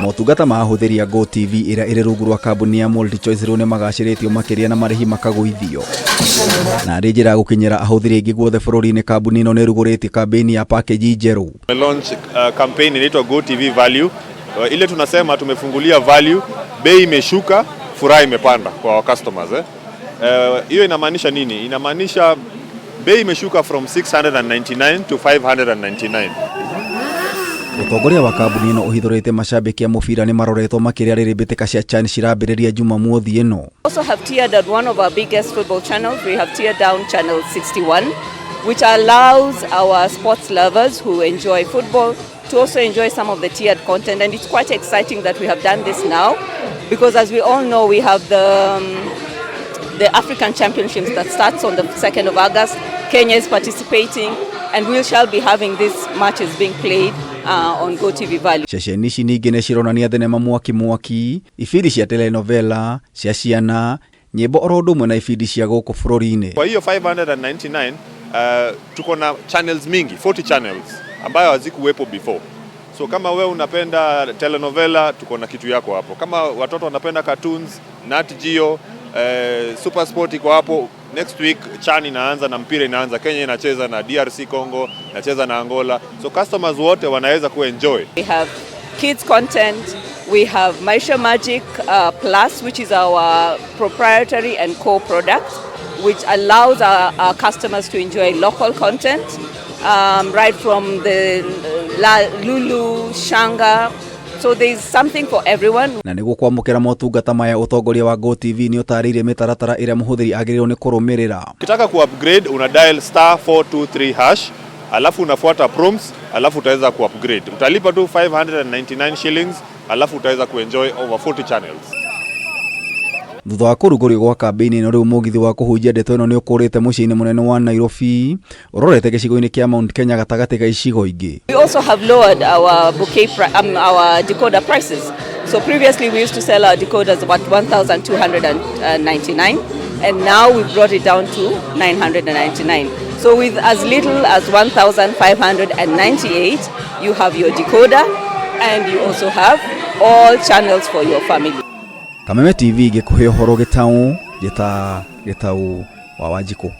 Motungata ma ahuthiri a GoTV ira iri rungu rwa kambuni ya MultiChoice riu ni magaciritio makiria na marihi makaguithio. Na njira gukinyira ahuthiri aingi guothe bururi-ini kambuni ino ni ruguritie kampeni ya package njeru. Launch campaign inaitwa GoTV Value. Ile tunasema tumefungulia value, bei imeshuka, furaha imepanda kwa our customers. Hiyo inamaanisha nini? Inamaanisha bei imeshuka from 699 to 599. Utongoria wa kambuni ino uhithurite mashabiki ya mubira ni maroretwo makiria riri mbitika cia CHAN cirambiriria Jumamothi ino. Also have tiered at one of our biggest football channels. We have tiered down channel 61, which allows our sports lovers who enjoy football to also enjoy some of the tiered content, and it's quite exciting that we have done this now, because as we all know, we have the African Championships that starts on the 2nd of August. Kenya is participating, and we shall be having these matches being played on GoTV Value. Ceceni ici ningi ni cironania thenema mwaki ibindi cia telenovela cia ciana, nyimbo oro undu umwe na ibindi cia guku bururi-ini. Kwa hiyo 599 tuko na channels mingi, 40 channels ambayo hazikuwepo before. So kama wewe unapenda telenovela, tuko na kitu yako hapo. Kama watoto wanapenda cartoons, Nat Geo, Super Sport iko hapo. Next week CHAN inaanza na mpira inaanza. Kenya inacheza na DRC Congo, inacheza na Angola. So customers wote wanaweza kuenjoy. We have kids content, we have Maisha Magic Plus, which is our proprietary and core product, which allows our customers to enjoy local content, right from the Lulu, Shanga. So there is something for everyone. Na niguo kwamukira motungata maya utongoria wa GoTV ni utarire mitaratara ira muhuthiri agirirwo ni kurumirira. Ukitaka ku-upgrade una dial *423#, alafu unafuata prompts, alafu utaweza ku-upgrade. Utalipa tu 599 shillings, alafu utaweza kuenjoy over 40 channels. Thutha wa kurugurio gwa kampeni ino riu mugithi wa kuhunjia ndeto ino ni ukurite muciini munene wa Nairobi urorete gicigo-ini kia Mount Kenya gatagati ga icigo ingi. We also have lowered our our decoder prices. So previously we used to sell our decoders about 1,299, and now we brought it down to 999. So with as little as 1,598, you have your decoder, and you also have all channels for your family. Kameme TV gikuhe horo gitau wa Wanjiku.